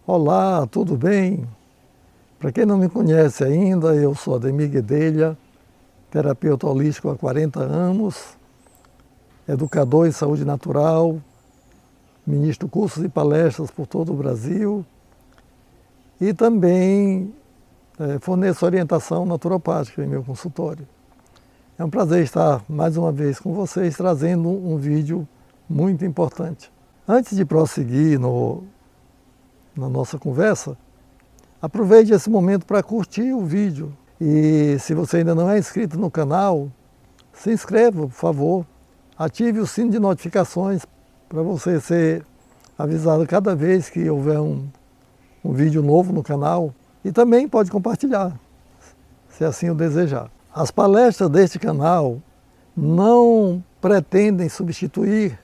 Olá, tudo bem? Para quem não me conhece ainda, eu sou Ademir Guedelha, terapeuta holístico há 40 anos, educador em saúde natural, ministro cursos e palestras por todo o Brasil e também forneço orientação naturopática em meu consultório. É um prazer estar mais uma vez com vocês trazendo um vídeo muito importante. Antes de prosseguir na nossa conversa, aproveite esse momento para curtir o vídeo. E se você ainda não é inscrito no canal, se inscreva, por favor. Ative o sino de notificações para você ser avisado cada vez que houver um vídeo novo no canal. E também pode compartilhar, se assim o desejar. As palestras deste canal não pretendem substituir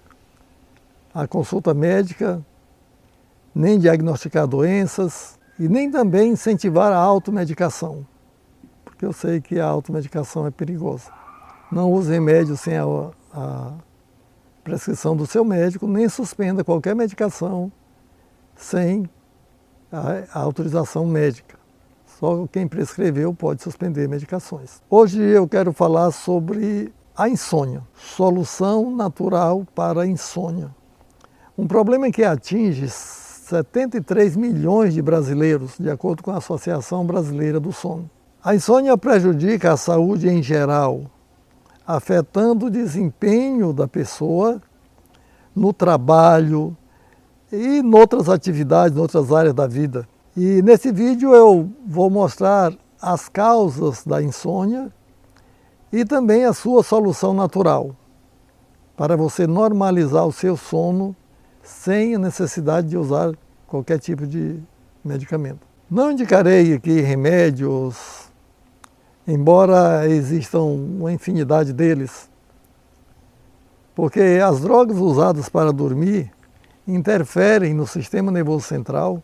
a consulta médica, nem diagnosticar doenças e nem também incentivar a automedicação, porque eu sei que a automedicação é perigosa. Não use remédio sem a prescrição do seu médico, nem suspenda qualquer medicação sem a autorização médica. Só quem prescreveu pode suspender medicações. Hoje eu quero falar sobre a insônia, solução natural para a insônia. Um problema que atinge 73 milhões de brasileiros, de acordo com a Associação Brasileira do Sono. A insônia prejudica a saúde em geral, afetando o desempenho da pessoa no trabalho e em outras atividades, em outras áreas da vida. E nesse vídeo eu vou mostrar as causas da insônia e também a sua solução natural, para você normalizar o seu sono sem a necessidade de usar qualquer tipo de medicamento. Não indicarei aqui remédios, embora existam uma infinidade deles, porque as drogas usadas para dormir interferem no sistema nervoso central,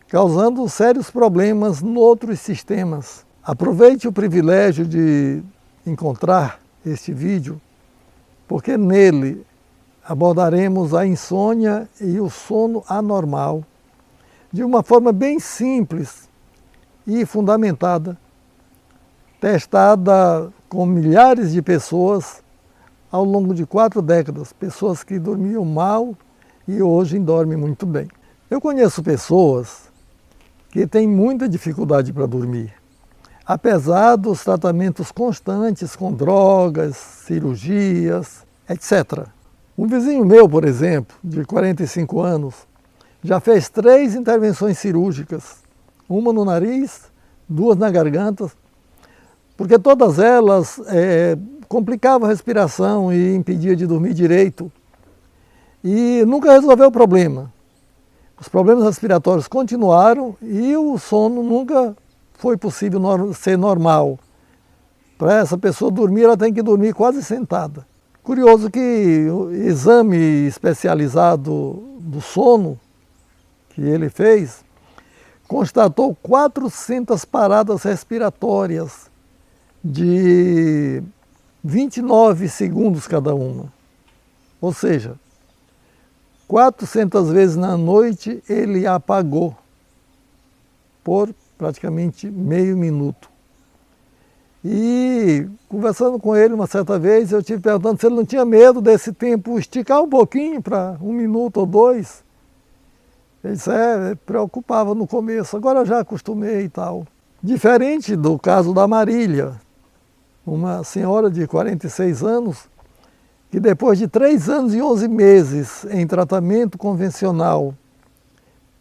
causando sérios problemas em outros sistemas. Aproveite o privilégio de encontrar este vídeo, porque nele abordaremos a insônia e o sono anormal de uma forma bem simples e fundamentada, testada com milhares de pessoas ao longo de 4 décadas, pessoas que dormiam mal e hoje dormem muito bem. Eu conheço pessoas que têm muita dificuldade para dormir, apesar dos tratamentos constantes com drogas, cirurgias, etc. Um vizinho meu, por exemplo, de 45 anos, já fez 3 intervenções cirúrgicas, uma no nariz, 2 na garganta, porque todas elas complicavam a respiração e impediam de dormir direito. E nunca resolveu o problema. Os problemas respiratórios continuaram e o sono nunca foi possível ser normal. Para essa pessoa dormir, ela tem que dormir quase sentada. Curioso que o exame especializado do sono que ele fez constatou 400 paradas respiratórias de 29 segundos cada uma. Ou seja, 400 vezes na noite ele apagou por praticamente meio minuto. E conversando com ele uma certa vez, eu tive perguntando se ele não tinha medo desse tempo esticar um pouquinho para 1 minuto ou 2. Ele disse, preocupava no começo, agora eu já acostumei e tal. Diferente do caso da Marília, uma senhora de 46 anos, que depois de 3 anos e 11 meses em tratamento convencional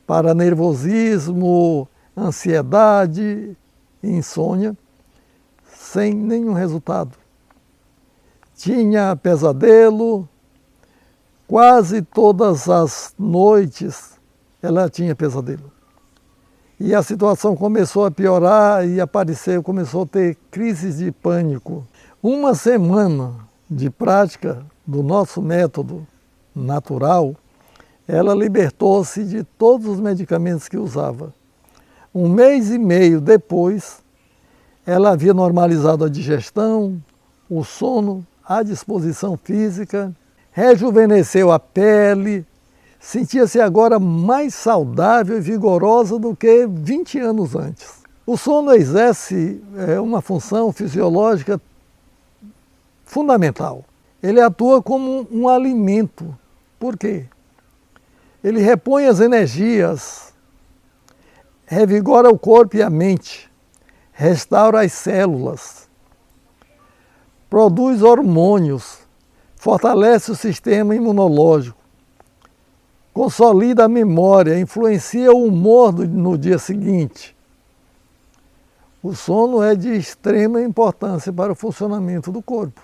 para nervosismo, ansiedade e insônia, sem nenhum resultado. Tinha pesadelo, quase todas as noites ela tinha pesadelo. E a situação começou a piorar e começou a ter crises de pânico. 1 semana de prática do nosso método natural, ela libertou-se de todos os medicamentos que usava. 1 mês e meio depois, ela havia normalizado a digestão, o sono, a disposição física, rejuvenesceu a pele, sentia-se agora mais saudável e vigorosa do que 20 anos antes. O sono exerce uma função fisiológica fundamental. Ele atua como um alimento. Por quê? Ele repõe as energias, revigora o corpo e a mente, restaura as células, produz hormônios, fortalece o sistema imunológico, consolida a memória, influencia o humor no dia seguinte. O sono é de extrema importância para o funcionamento do corpo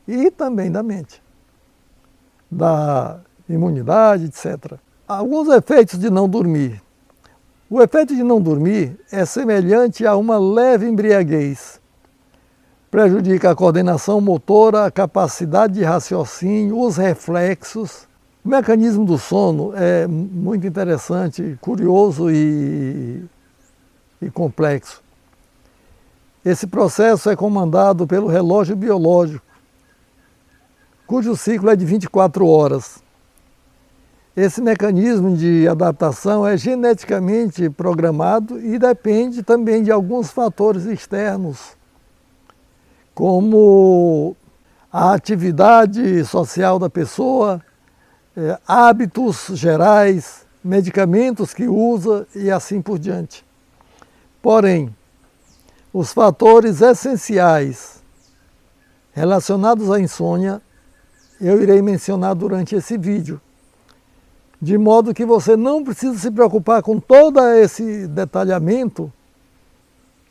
e também da mente, da imunidade, etc. Alguns efeitos de não dormir. O efeito de não dormir é semelhante a uma leve embriaguez. Prejudica a coordenação motora, a capacidade de raciocínio, os reflexos. O mecanismo do sono é muito interessante, curioso e complexo. Esse processo é comandado pelo relógio biológico, cujo ciclo é de 24 horas. Esse mecanismo de adaptação é geneticamente programado e depende também de alguns fatores externos, como a atividade social da pessoa, hábitos gerais, medicamentos que usa e assim por diante. Porém, os fatores essenciais relacionados à insônia eu irei mencionar durante esse vídeo, de modo que você não precisa se preocupar com todo esse detalhamento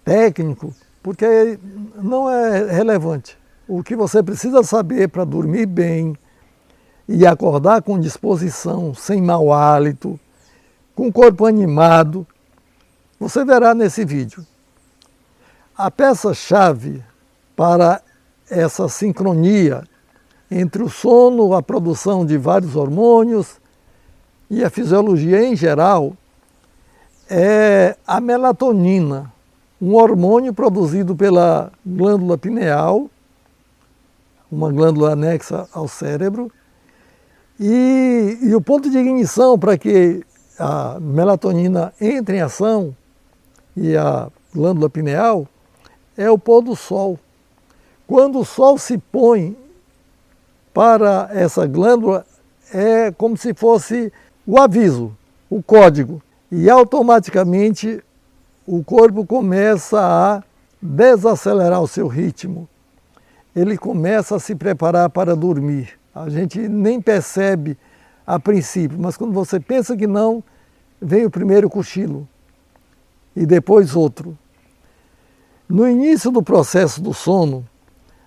técnico, porque não é relevante. O que você precisa saber para dormir bem e acordar com disposição, sem mau hálito, com o corpo animado, você verá nesse vídeo. A peça-chave para essa sincronia entre o sono, a produção de vários hormônios e a fisiologia em geral é a melatonina, um hormônio produzido pela glândula pineal, uma glândula anexa ao cérebro, e o ponto de ignição para que a melatonina entre em ação e a glândula pineal é o pôr do sol. Quando o sol se põe para essa glândula, é como se fosse o aviso, o código, e automaticamente o corpo começa a desacelerar o seu ritmo. Ele começa a se preparar para dormir. A gente nem percebe a princípio, mas quando você pensa que não, vem o primeiro cochilo e depois outro. No início do processo do sono,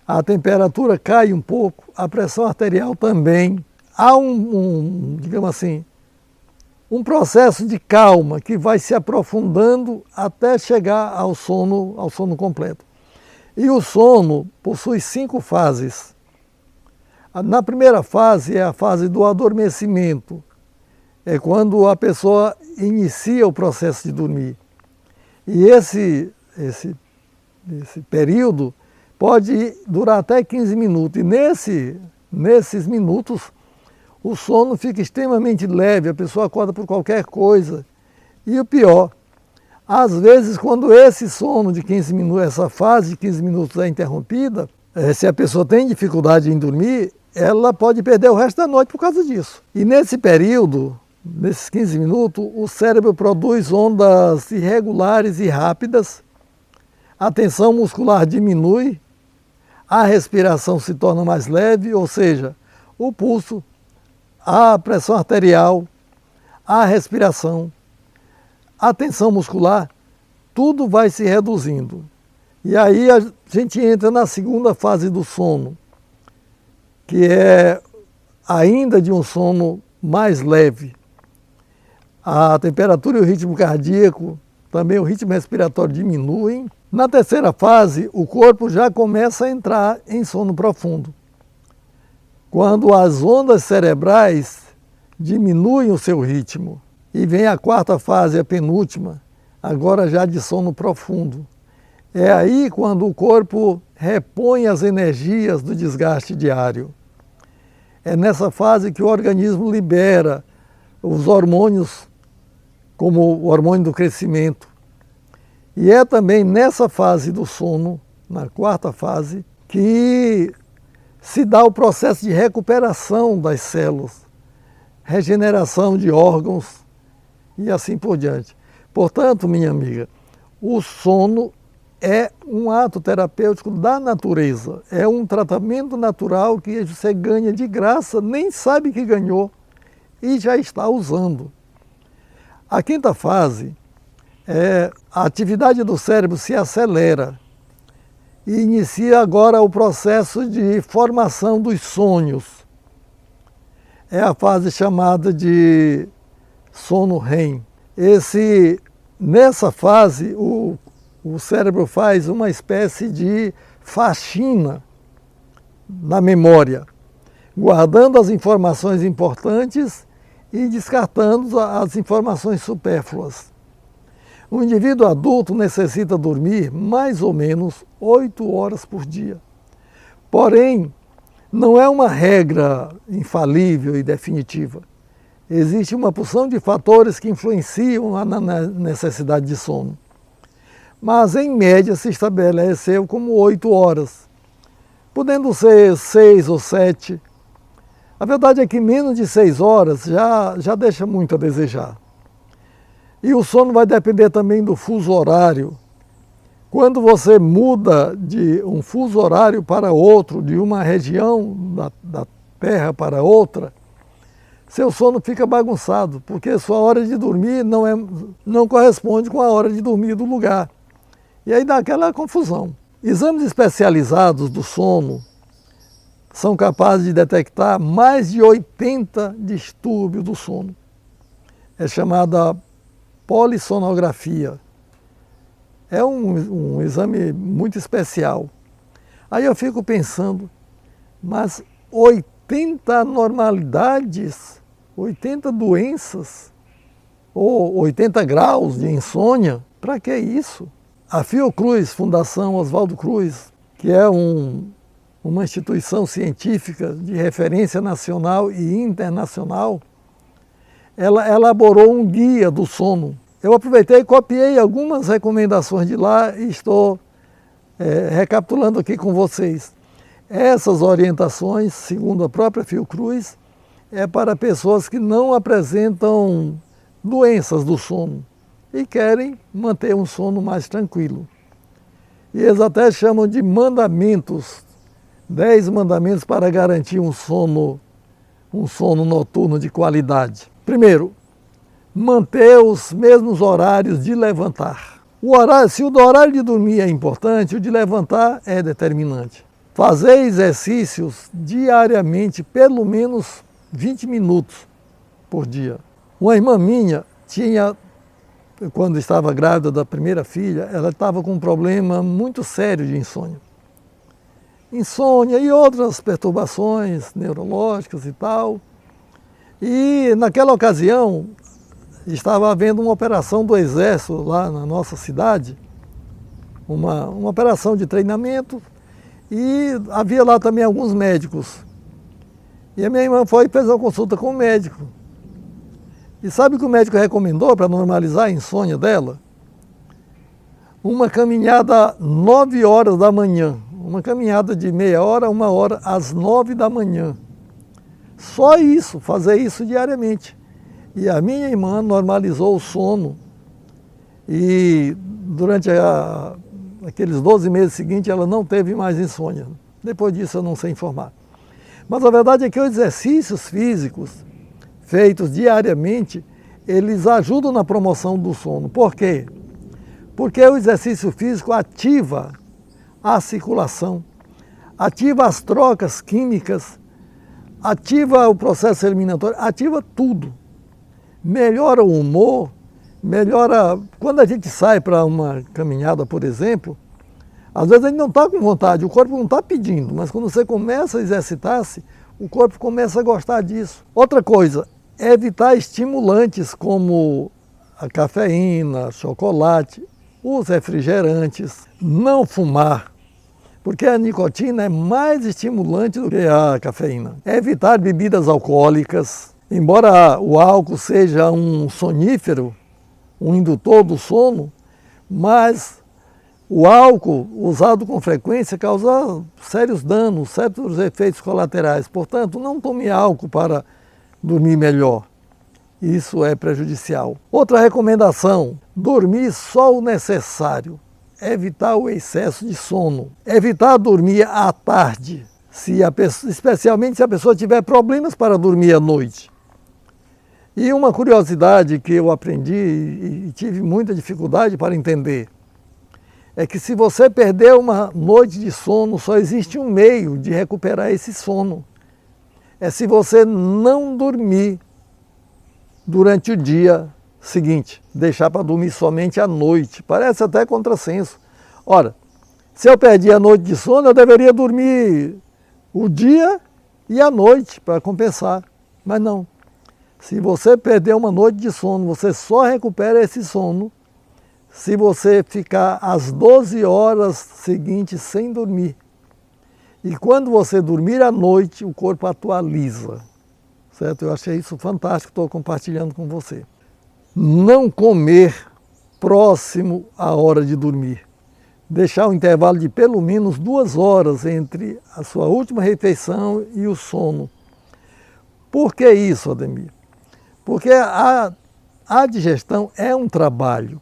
a temperatura cai um pouco, a pressão arterial também. Há digamos assim, um processo de calma que vai se aprofundando até chegar ao sono completo. E o sono possui 5 fases. Na primeira fase é a fase do adormecimento. É quando a pessoa inicia o processo de dormir. E esse período pode durar até 15 minutos. E nesses minutos, o sono fica extremamente leve, a pessoa acorda por qualquer coisa. E o pior, às vezes quando esse sono de 15 minutos, essa fase de 15 minutos é interrompida, se a pessoa tem dificuldade em dormir, ela pode perder o resto da noite por causa disso. E nesse período, nesses 15 minutos, o cérebro produz ondas irregulares e rápidas, a tensão muscular diminui, a respiração se torna mais leve, ou seja, o pulso, a pressão arterial, a respiração, a tensão muscular, tudo vai se reduzindo. E aí a gente entra na segunda fase do sono, que é ainda de um sono mais leve. A temperatura e o ritmo cardíaco, também o ritmo respiratório diminuem. Na terceira fase, o corpo já começa a entrar em sono profundo, quando as ondas cerebrais diminuem o seu ritmo. E vem a quarta fase, a penúltima, agora já de sono profundo. É aí quando o corpo repõe as energias do desgaste diário. É nessa fase que o organismo libera os hormônios, como o hormônio do crescimento. E é também nessa fase do sono, na quarta fase, que se dá o processo de recuperação das células, regeneração de órgãos e assim por diante. Portanto, minha amiga, o sono é um ato terapêutico da natureza, é um tratamento natural que você ganha de graça, nem sabe que ganhou e já está usando. A quinta fase é a atividade do cérebro se acelera e inicia agora o processo de formação dos sonhos. É a fase chamada de sono REM. Nessa fase, o cérebro faz uma espécie de faxina na memória, guardando as informações importantes e descartando as informações supérfluas. O indivíduo adulto necessita dormir mais ou menos 8 horas por dia. Porém, não é uma regra infalível e definitiva. Existe uma porção de fatores que influenciam na necessidade de sono. Mas, em média, se estabeleceu como 8 horas, podendo ser 6 ou 7. A verdade é que menos de 6 horas já deixa muito a desejar. E o sono vai depender também do fuso horário. Quando você muda de um fuso horário para outro, de uma região da Terra para outra, seu sono fica bagunçado, porque sua hora de dormir não corresponde com a hora de dormir do lugar. E aí dá aquela confusão. Exames especializados do sono são capazes de detectar mais de 80 distúrbios do sono. É chamada polissonografia. É um exame muito especial. Aí eu fico pensando, mas 80 anormalidades, 80 doenças, ou 80 graus de insônia, para que isso? A Fiocruz, Fundação Oswaldo Cruz, que é uma instituição científica de referência nacional e internacional, ela elaborou um guia do sono. Eu aproveitei e copiei algumas recomendações de lá e estou recapitulando aqui com vocês. Essas orientações, segundo a própria Fiocruz, é para pessoas que não apresentam doenças do sono e querem manter um sono mais tranquilo. E eles até chamam de mandamentos, 10 mandamentos para garantir um sono noturno de qualidade. Primeiro, manter os mesmos horários de levantar. Se o horário de dormir é importante, o de levantar é determinante. Fazer exercícios diariamente, pelo menos 20 minutos por dia. Uma irmã minha quando estava grávida da primeira filha, ela estava com um problema muito sério de insônia. Insônia e outras perturbações neurológicas e tal. E naquela ocasião, estava havendo uma operação do Exército lá na nossa cidade, uma operação de treinamento, e havia lá também alguns médicos. E a minha irmã foi e fez uma consulta com o médico. E sabe o que o médico recomendou para normalizar a insônia dela? Uma caminhada 9 horas da manhã, uma caminhada de meia hora, 1 hora, às 9 da manhã. Só isso, fazer isso diariamente. E a minha irmã normalizou o sono e durante aqueles 12 meses seguintes ela não teve mais insônia. Depois disso eu não sei informar. Mas a verdade é que os exercícios físicos feitos diariamente, eles ajudam na promoção do sono. Por quê? Porque o exercício físico ativa a circulação, ativa as trocas químicas, ativa o processo eliminatório, ativa tudo. Melhora o humor, melhora... Quando a gente sai para uma caminhada, por exemplo, às vezes a gente não está com vontade, o corpo não está pedindo, mas quando você começa a exercitar-se, o corpo começa a gostar disso. Outra coisa, evitar estimulantes como a cafeína, chocolate, os refrigerantes, não fumar, porque a nicotina é mais estimulante do que a cafeína. Evitar bebidas alcoólicas, embora o álcool seja um sonífero, um indutor do sono, mas o álcool usado com frequência causa sérios danos, certos efeitos colaterais. Portanto, não tome álcool para dormir melhor. Isso é prejudicial. Outra recomendação: dormir só o necessário. Evitar o excesso de sono. Evitar dormir à tarde, especialmente se a pessoa tiver problemas para dormir à noite. E uma curiosidade que eu aprendi e tive muita dificuldade para entender é que se você perder uma noite de sono, só existe um meio de recuperar esse sono. É se você não dormir durante o dia seguinte, deixar para dormir somente à noite. Parece até contrassenso. Ora, se eu perdi a noite de sono, eu deveria dormir o dia e a noite para compensar. Mas não. Se você perder uma noite de sono, você só recupera esse sono se você ficar às 12 horas seguintes sem dormir. E quando você dormir à noite, o corpo atualiza. Certo? Eu achei isso fantástico, estou compartilhando com você. Não comer próximo à hora de dormir. Deixar um intervalo de pelo menos 2 horas entre a sua última refeição e o sono. Por que isso, Ademir? Porque a digestão é um trabalho.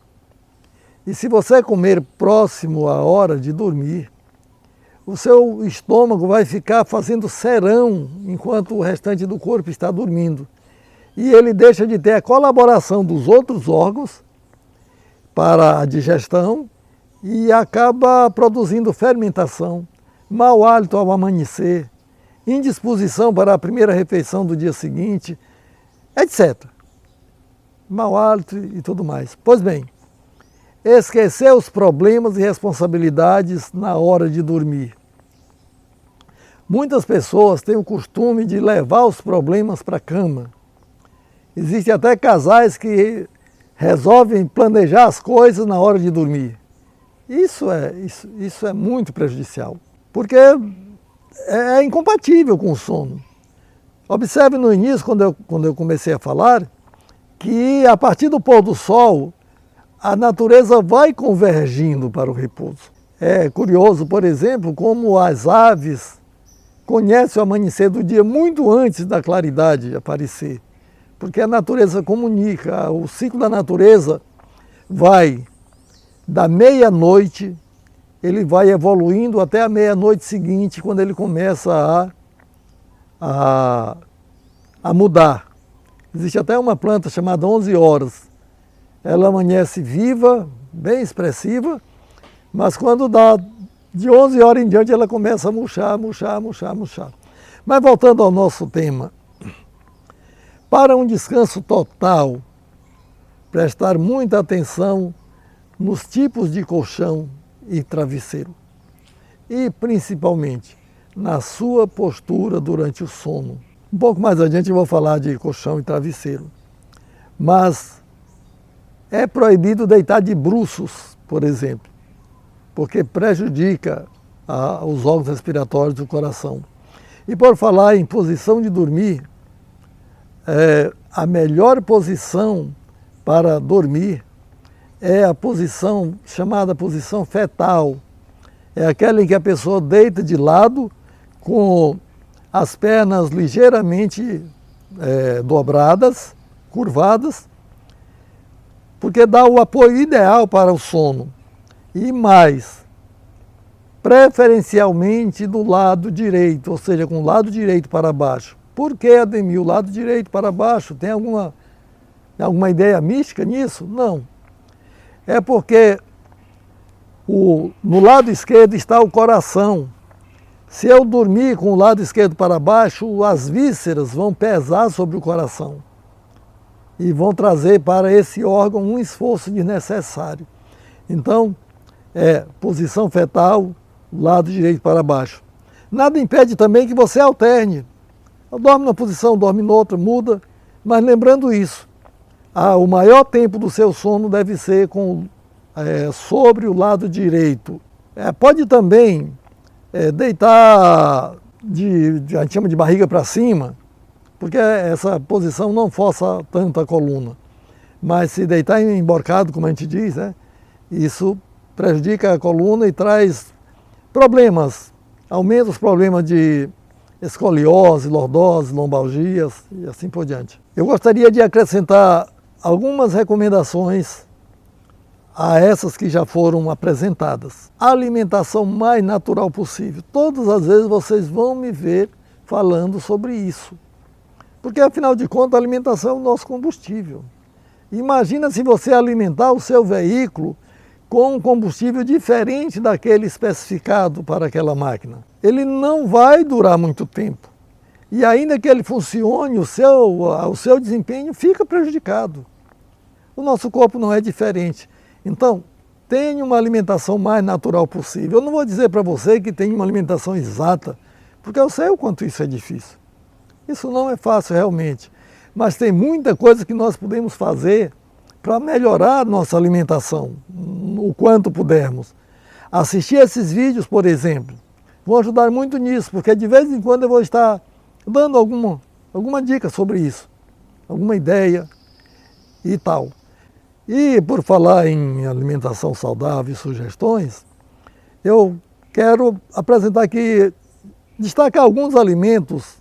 E se você comer próximo à hora de dormir, o seu estômago vai ficar fazendo serão enquanto o restante do corpo está dormindo. E ele deixa de ter a colaboração dos outros órgãos para a digestão e acaba produzindo fermentação, mau hálito ao amanhecer, indisposição para a primeira refeição do dia seguinte, etc. Mau hálito e tudo mais. Pois bem, esquecer os problemas e responsabilidades na hora de dormir. Muitas pessoas têm o costume de levar os problemas para a cama. Existem até casais que resolvem planejar as coisas na hora de dormir. Isso é muito prejudicial, porque é incompatível com o sono. Observe no início, quando eu comecei a falar, que a partir do pôr do sol, a natureza vai convergindo para o repouso. É curioso, por exemplo, como as aves conhecem o amanhecer do dia muito antes da claridade aparecer, porque a natureza comunica, o ciclo da natureza vai da meia-noite, ele vai evoluindo até a meia-noite seguinte, quando ele começa a mudar. Existe até uma planta chamada 11 horas. Ela amanhece viva, bem expressiva, mas quando dá de 11 horas em diante ela começa a murchar. Mas voltando ao nosso tema, para um descanso total, prestar muita atenção nos tipos de colchão e travesseiro. E principalmente na sua postura durante o sono. Um pouco mais adiante eu vou falar de colchão e travesseiro. Mas é proibido deitar de bruços, por exemplo, porque prejudica os órgãos respiratórios do coração. E por falar em posição de dormir, a melhor posição para dormir é a posição chamada posição fetal. É aquela em que a pessoa deita de lado com as pernas ligeiramente dobradas, curvadas, porque dá o apoio ideal para o sono. E mais, preferencialmente do lado direito, ou seja, com o lado direito para baixo. Por que, Ademir, o lado direito para baixo? Tem alguma ideia mística nisso? Não. É porque no lado esquerdo está o coração. Se eu dormir com o lado esquerdo para baixo, as vísceras vão pesar sobre o coração e vão trazer para esse órgão um esforço desnecessário. Então, posição fetal, lado direito para baixo. Nada impede também que você alterne. Dorme numa posição, dorme noutra, muda, mas lembrando isso, o maior tempo do seu sono deve ser sobre o lado direito. Pode também deitar, a gente chama de barriga para cima, porque essa posição não força tanto a coluna. Mas se deitar emborcado, como a gente diz, né, isso prejudica a coluna e traz problemas, aumenta os problemas de escoliose, lordose, lombalgias e assim por diante. Eu gostaria de acrescentar algumas recomendações a essas que já foram apresentadas. A alimentação mais natural possível. Todas as vezes vocês vão me ver falando sobre isso. Porque, afinal de contas, a alimentação é o nosso combustível. Imagina se você alimentar o seu veículo com um combustível diferente daquele especificado para aquela máquina. Ele não vai durar muito tempo. E ainda que ele funcione, o seu desempenho fica prejudicado. O nosso corpo não é diferente. Então, tenha uma alimentação mais natural possível. Eu não vou dizer para você que tem uma alimentação exata, porque eu sei o quanto isso é difícil. Isso não é fácil realmente. Mas tem muita coisa que nós podemos fazer para melhorar a nossa alimentação, o quanto pudermos. Assistir esses vídeos, por exemplo, vão ajudar muito nisso, porque de vez em quando eu vou estar dando alguma dica sobre isso, alguma ideia e tal. E por falar em alimentação saudável e sugestões, eu quero apresentar aqui, destacar alguns alimentos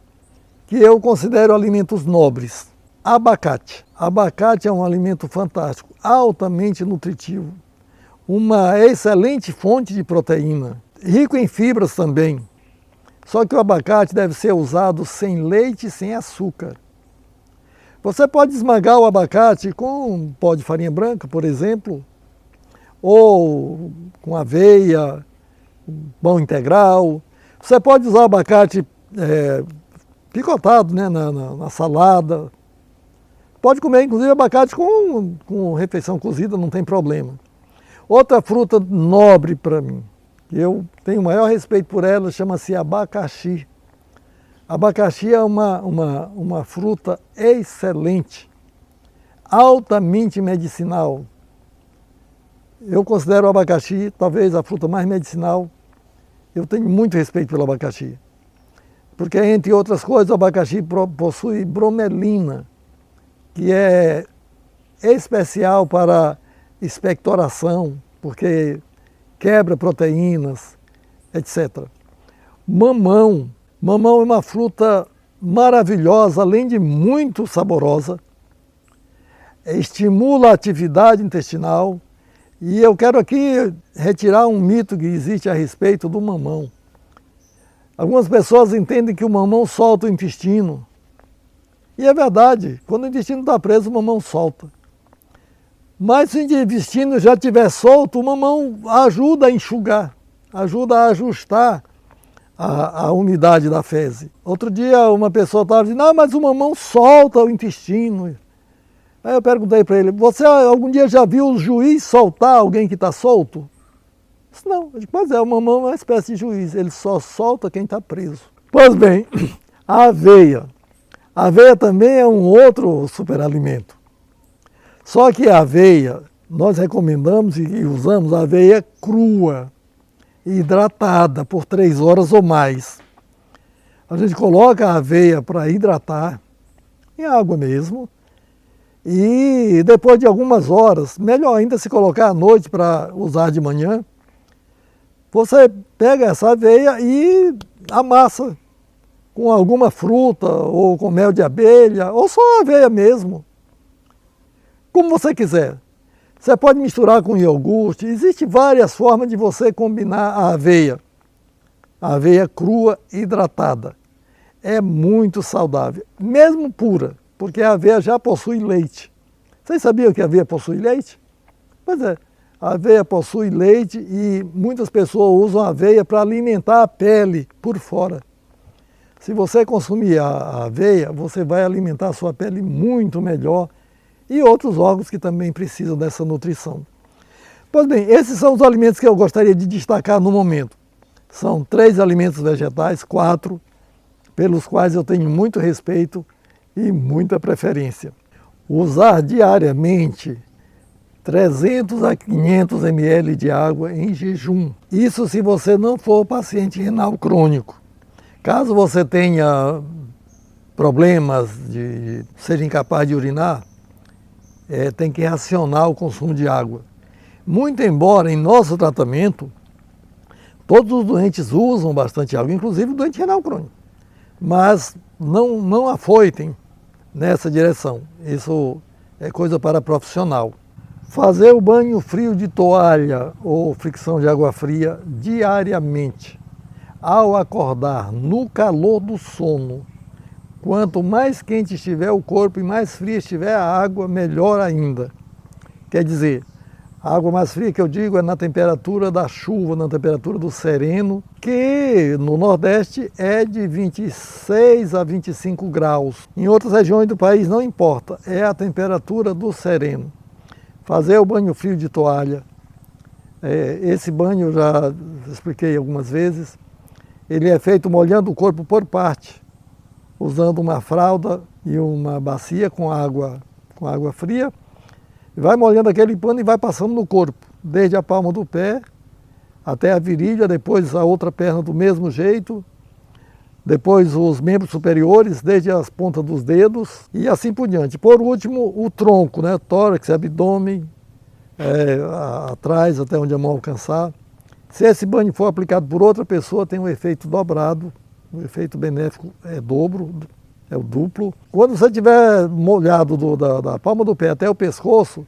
que eu considero alimentos nobres. Abacate. Abacate é um alimento fantástico, altamente nutritivo, uma excelente fonte de proteína, rico em fibras também. Só que o abacate deve ser usado sem leite e sem açúcar. Você pode esmagar o abacate com um pó de farinha branca, por exemplo, ou com aveia, pão integral. Você pode usar o abacate picotado, né, na salada. Pode comer, inclusive, abacate com refeição cozida, não tem problema. Outra fruta nobre para mim, que eu tenho o maior respeito por ela, chama-se abacaxi. Abacaxi é uma fruta excelente, altamente medicinal. Eu considero o abacaxi talvez a fruta mais medicinal. Eu tenho muito respeito pelo abacaxi. Porque, entre outras coisas, o abacaxi possui bromelina, que é especial para expectoração, porque quebra proteínas, etc. Mamão. Mamão é uma fruta maravilhosa, além de muito saborosa. Estimula a atividade intestinal. E eu quero aqui retirar um mito que existe a respeito do mamão. Algumas pessoas entendem que o mamão solta o intestino. E é verdade, quando o intestino está preso, o mamão solta. Mas se o intestino já estiver solto, o mamão ajuda a enxugar, ajuda a ajustar a umidade da fezes. Outro dia uma pessoa estava dizendo, não, mas o mamão solta o intestino. Aí eu perguntei para ele, você algum dia já viu o juiz soltar alguém que está solto? Disse, não. Eu disse, pois é, o mamão é uma espécie de juiz, ele só solta quem está preso. Pois bem, a aveia. A aveia também é um outro superalimento. Só que a aveia, nós recomendamos e usamos a aveia crua, hidratada por 3 horas ou mais. A gente coloca a aveia para hidratar, em água mesmo, e depois de algumas horas, melhor ainda se colocar à noite para usar de manhã, você pega essa aveia e amassa com alguma fruta, ou com mel de abelha, ou só aveia mesmo. Como você quiser. Você pode misturar com iogurte, existem várias formas de você combinar a aveia crua hidratada. É muito saudável, mesmo pura, porque a aveia já possui leite. Vocês sabiam que a aveia possui leite? Pois é, a aveia possui leite e muitas pessoas usam a aveia para alimentar a pele por fora. Se você consumir a aveia, você vai alimentar a sua pele muito melhor e outros órgãos que também precisam dessa nutrição. Pois bem, esses são os alimentos que eu gostaria de destacar no momento. São 3 alimentos vegetais, 4, pelos quais eu tenho muito respeito e muita preferência. Usar diariamente 300 a 500 ml de água em jejum. Isso se você não for paciente renal crônico. Caso você tenha problemas de ser incapaz de urinar, tem que racionar o consumo de água. Muito embora em nosso tratamento, todos os doentes usam bastante água, inclusive o doente renal crônico, mas não afoitem nessa direção. Isso é coisa para profissional. Fazer o banho frio de toalha ou fricção de água fria diariamente, ao acordar, no calor do sono. Quanto mais quente estiver o corpo e mais fria estiver a água, melhor ainda. Quer dizer, a água mais fria que eu digo é na temperatura da chuva, na temperatura do sereno, que no Nordeste é de 26 a 25 graus. Em outras regiões do país não importa, é a temperatura do sereno. Fazer o banho frio de toalha, esse banho eu já expliquei algumas vezes, ele é feito molhando o corpo por parte, usando uma fralda e uma bacia com água fria, vai molhando aquele pano e vai passando no corpo, desde a palma do pé até a virilha, depois a outra perna do mesmo jeito, depois os membros superiores, desde as pontas dos dedos e assim por diante. Por último, o tronco, né? Tórax, abdômen, atrás até onde a mão alcançar. Se esse banho for aplicado por outra pessoa, tem um efeito dobrado, o efeito benéfico é dobro, é o duplo. Quando você estiver molhado da palma do pé até o pescoço,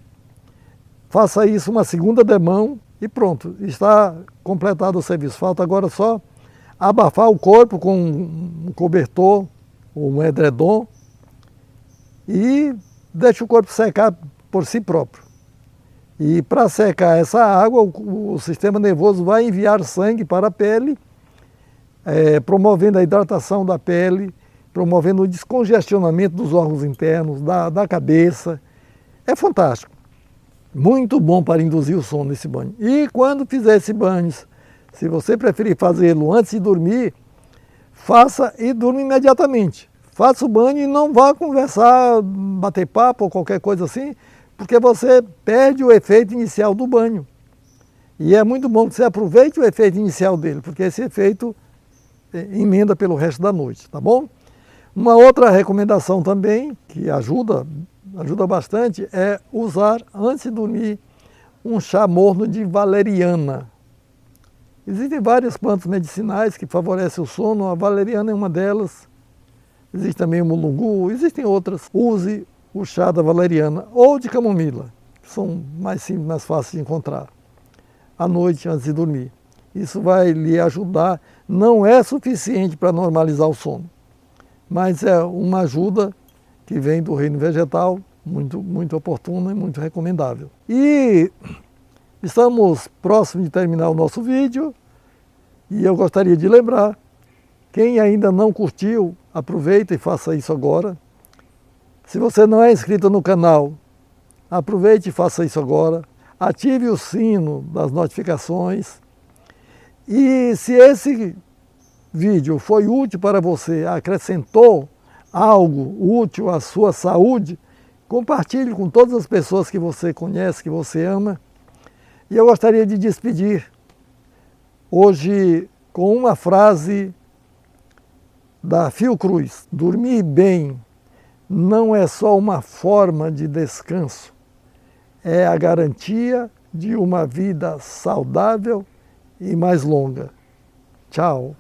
faça isso uma segunda demão e pronto, está completado o serviço. Falta agora só abafar o corpo com um cobertor ou um edredom e deixa o corpo secar por si próprio. E para secar essa água, o sistema nervoso vai enviar sangue para a pele, promovendo a hidratação da pele, promovendo o descongestionamento dos órgãos internos, da cabeça. É fantástico. Muito bom para induzir o sono esse banho. E quando fizer esse banho, se você preferir fazê-lo antes de dormir, faça e durma imediatamente. Faça o banho e não vá conversar, bater papo ou qualquer coisa assim, porque você perde o efeito inicial do banho. E é muito bom que você aproveite o efeito inicial dele, porque esse efeito emenda pelo resto da noite, tá bom? Uma outra recomendação também, que ajuda bastante, é usar, antes de dormir, um chá morno de valeriana. Existem várias plantas medicinais que favorecem o sono, a valeriana é uma delas. Existe também o mulungu, existem outras. Use o chá da valeriana ou de camomila, que são mais simples, mais fáceis de encontrar, à noite antes de dormir. Isso vai lhe ajudar. Não é suficiente para normalizar o sono, mas é uma ajuda que vem do reino vegetal, muito oportuna e muito recomendável. E estamos próximos de terminar o nosso vídeo e eu gostaria de lembrar, quem ainda não curtiu, aproveita e faça isso agora. Se você não é inscrito no canal, aproveite e faça isso agora. Ative o sino das notificações. E se esse vídeo foi útil para você, acrescentou algo útil à sua saúde, compartilhe com todas as pessoas que você conhece, que você ama. E eu gostaria de despedir hoje com uma frase da Fiocruz: dormir bem não é só uma forma de descanso, é a garantia de uma vida saudável e mais longa. Tchau.